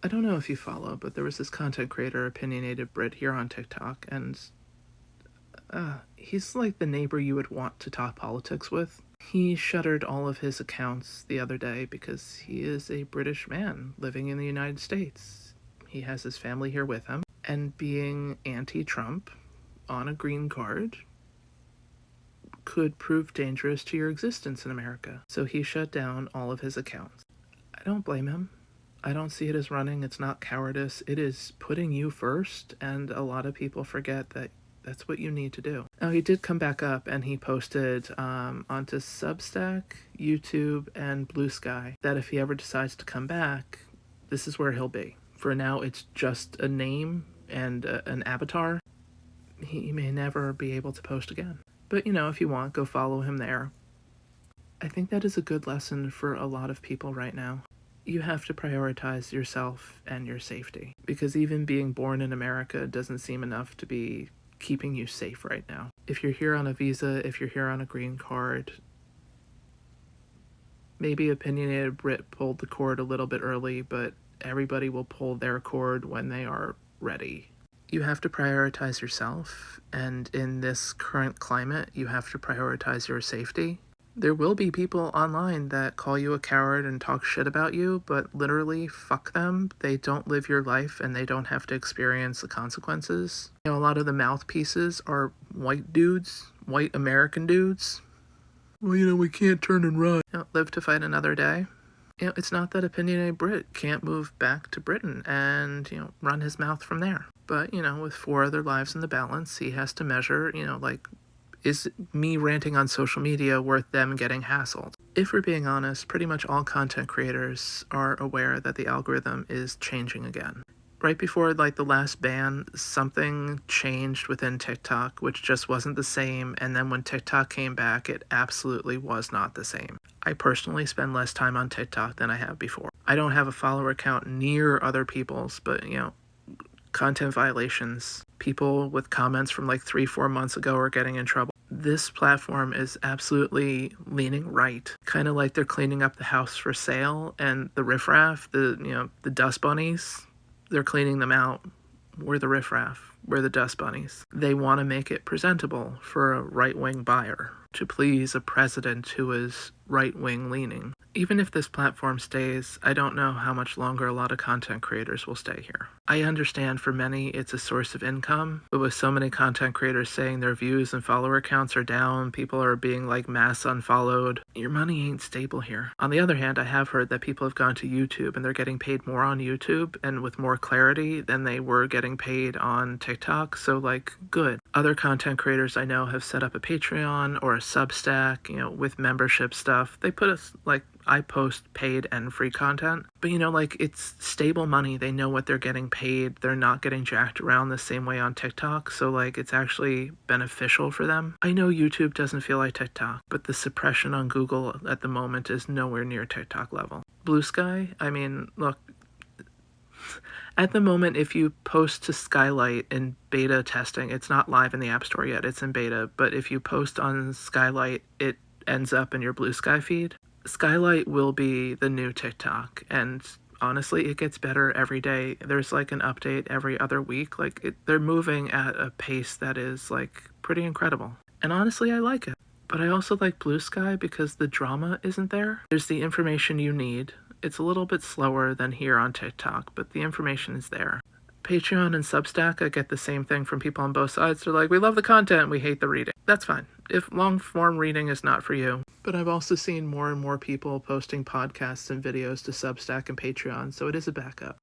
I don't know if you follow, but there was this content creator, Opinionated Brit, here on TikTok, and he's like the neighbor you would want to talk politics with. He shuttered all of his accounts the other day because he is a British man living in the United States. He has his family here with him, and being anti-Trump on a green card could prove dangerous to your existence in America. So he shut down all of his accounts. I don't blame him. I don't see it as running. It's not cowardice. It is putting you first, and a lot of people forget that that's what you need to do. Now, he did come back up, and he posted onto Substack, YouTube, and Blue Sky that if he ever decides to come back, this is where he'll be. For now, it's just a name and an avatar. He may never be able to post again. But, if you want, go follow him there. I think that is a good lesson for a lot of people right now. You have to prioritize yourself and your safety, because even being born in America doesn't seem enough to be keeping you safe right now. If you're here on a visa, if you're here on a green card, maybe Opinionated Brit pulled the cord a little bit early, but everybody will pull their cord when they are ready. You have to prioritize yourself, and in this current climate, you have to prioritize your safety. There will be people online that call you a coward and talk shit about you, but literally, fuck them. They don't live your life, and they don't have to experience the consequences. A lot of the mouthpieces are white dudes, white American dudes. Well, we can't turn and run. Live to fight another day. It's not that Opinionated Brit can't move back to Britain and, run his mouth from there. But, with 4 other lives in the balance, he has to measure, is me ranting on social media worth them getting hassled? If we're being honest, pretty much all content creators are aware that the algorithm is changing again. Right before the last ban, something changed within TikTok, which just wasn't the same, and then when TikTok came back, it absolutely was not the same. I personally spend less time on TikTok than I have before. I don't have a follower count near other people's, but content violations. People with comments from 3-4 months ago are getting in trouble. This platform is absolutely leaning right. Kind of like they're cleaning up the house for sale, and the riffraff, the dust bunnies, they're cleaning them out. We're the riffraff. We're the dust bunnies. They want to make it presentable for a right-wing buyer to please a president who is right-wing leaning. Even if this platform stays, I don't know how much longer a lot of content creators will stay here. I understand for many it's a source of income, but with so many content creators saying their views and follower counts are down, people are being mass unfollowed, your money ain't stable here. On the other hand, I have heard that people have gone to YouTube and they're getting paid more on YouTube and with more clarity than they were getting paid on TikTok, so good. Other content creators I know have set up a Patreon or a Substack, with membership stuff. They put us I post paid and free content, but it's stable money. They know what they're getting paid. They're not getting jacked around the same way on TikTok, so it's actually beneficial for them. I know YouTube doesn't feel like TikTok, but the suppression on Google at the moment is nowhere near TikTok level. Blue Sky, look, at the moment, if you post to Skylight in beta testing, it's not live in the App Store yet, it's in beta, but if you post on Skylight, it ends up in your Blue Sky feed. Skylight will be the new TikTok, and honestly, it gets better every day. There's an update every other week. They're moving at a pace that is pretty incredible. And honestly, I like it. But I also like Blue Sky because the drama isn't there. There's the information you need. It's a little bit slower than here on TikTok, but the information is there. Patreon and Substack, I get the same thing from people on both sides. They're we love the content, we hate the reading. That's fine, if long-form reading is not for you. But I've also seen more and more people posting podcasts and videos to Substack and Patreon, so it is a backup.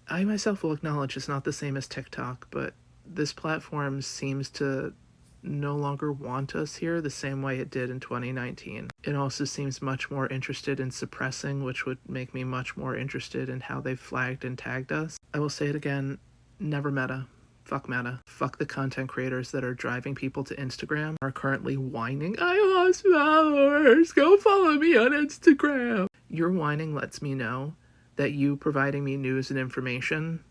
I myself will acknowledge it's not the same as TikTok, but this platform seems to no longer want us here the same way it did in 2019. It also seems much more interested in suppressing, which would make me much more interested in how they've flagged and tagged us. I will say it again, never Meta. Fuck Meta. Fuck the content creators that are driving people to Instagram, are currently whining, I lost followers, go follow me on Instagram. Your whining lets me know that you providing me news and information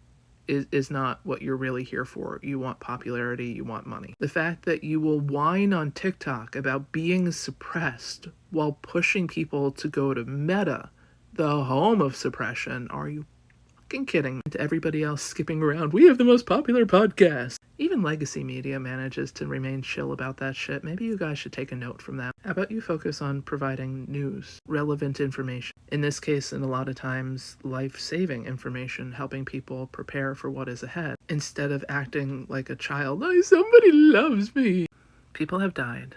is not what you're really here for. You want popularity, you want money. The fact that you will whine on TikTok about being suppressed while pushing people to go to Meta, the home of suppression, are you fucking kidding me? And to everybody else skipping around, we have the most popular podcast. Even legacy media manages to remain chill about that shit. Maybe you guys should take a note from that. How about you focus on providing news, relevant information? In this case, and a lot of times, life-saving information, helping people prepare for what is ahead, instead of acting like a child, like somebody loves me. People have died.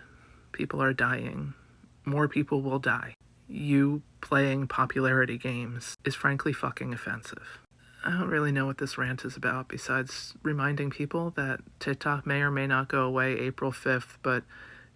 People are dying. More people will die. You playing popularity games is frankly fucking offensive. I don't really know what this rant is about besides reminding people that TikTok may or may not go away April 5th, but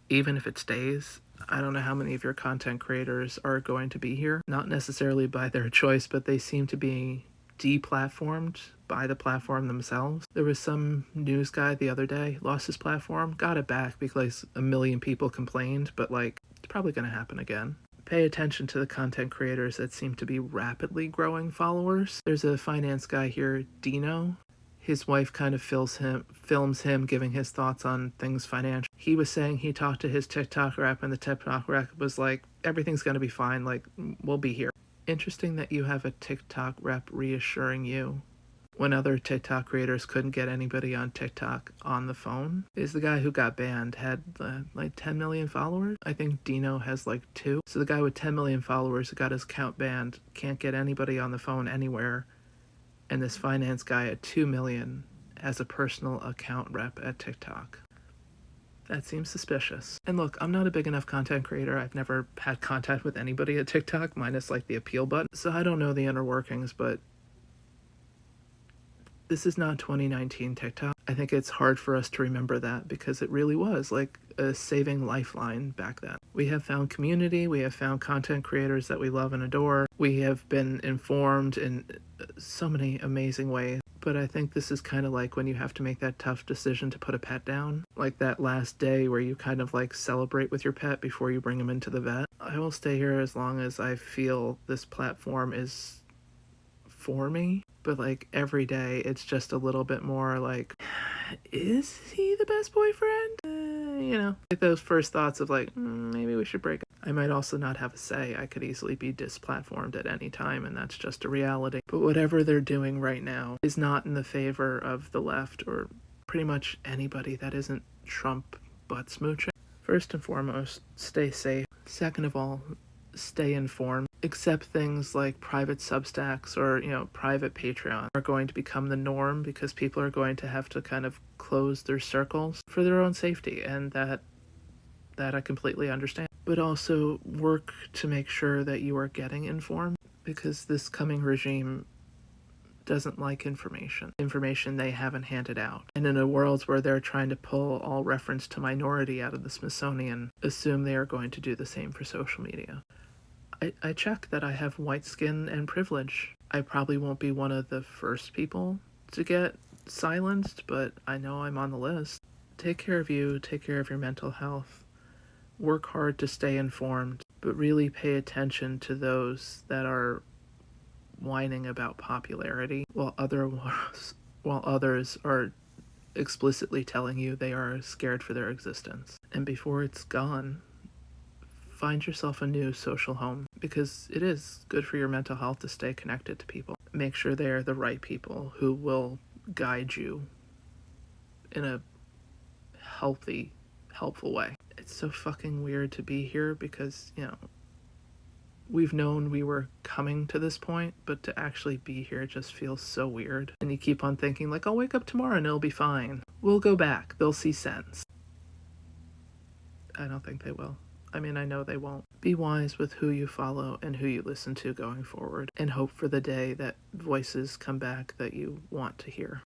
even if it stays, I don't know how many of your content creators are going to be here. Not necessarily by their choice, but they seem to be deplatformed by the platform themselves. There was some news guy the other day, lost his platform, got it back because a million people complained, but like, it's probably going to happen again. Pay attention to the content creators that seem to be rapidly growing followers. There's a finance guy here, Dino. His wife kind of films him giving his thoughts on things financial. He was saying he talked to his TikTok rep, and the TikTok rep was like, everything's going to be fine, like, we'll be here. Interesting that you have a TikTok rep reassuring you when other TikTok creators couldn't get anybody on TikTok on the phone. Is the guy who got banned had like 10 million followers? I think Dino has like 2. So the guy with 10 million followers who got his account banned can't get anybody on the phone anywhere. And this finance guy at 2 million has a personal account rep at TikTok. That seems suspicious. And look, I'm not a big enough content creator. I've never had contact with anybody at TikTok, minus like the appeal button. So I don't know the inner workings, but this is not 2019 TikTok. I think it's hard for us to remember that because it really was like a saving lifeline back then. We have found community, we have found content creators that we love and adore. We have been informed in so many amazing ways. But I think this is kind of like when you have to make that tough decision to put a pet down. Like that last day where you kind of like celebrate with your pet before you bring him into the vet. I will stay here as long as I feel this platform is for me. But like every day it's just a little bit more like, is he the best boyfriend? You know, like those first thoughts of like, maybe we should break up. I might also not have a say. I could easily be displatformed at any time, and that's just a reality. But whatever they're doing right now is not in the favor of the left or pretty much anybody that isn't Trump butt smooching. First and foremost, stay safe. Second of all, stay informed. Accept things like private Substacks or, you know, private Patreon are going to become the norm because people are going to have to kind of close their circles for their own safety, and that I completely understand. But also work to make sure that you are getting informed, because this coming regime doesn't like information they haven't handed out. And in a world where they're trying to pull all reference to minority out of the Smithsonian, assume they are going to do the same for social media. I check that I have white skin and privilege. I probably won't be one of the first people to get silenced, but I know I'm on the list. Take care of you, take care of your mental health. Work hard to stay informed, but really pay attention to those that are whining about popularity while others are explicitly telling you they are scared for their existence. And before it's gone, find yourself a new social home, because it is good for your mental health to stay connected to people. Make sure they are the right people who will guide you in a healthy, helpful way. It's so fucking weird to be here because, you know, we've known we were coming to this point, but to actually be here just feels so weird. And you keep on thinking like, I'll wake up tomorrow and it'll be fine. We'll go back. They'll see sense. I don't think they will. I mean, I know they won't. Be wise with who you follow and who you listen to going forward, and hope for the day that voices come back that you want to hear.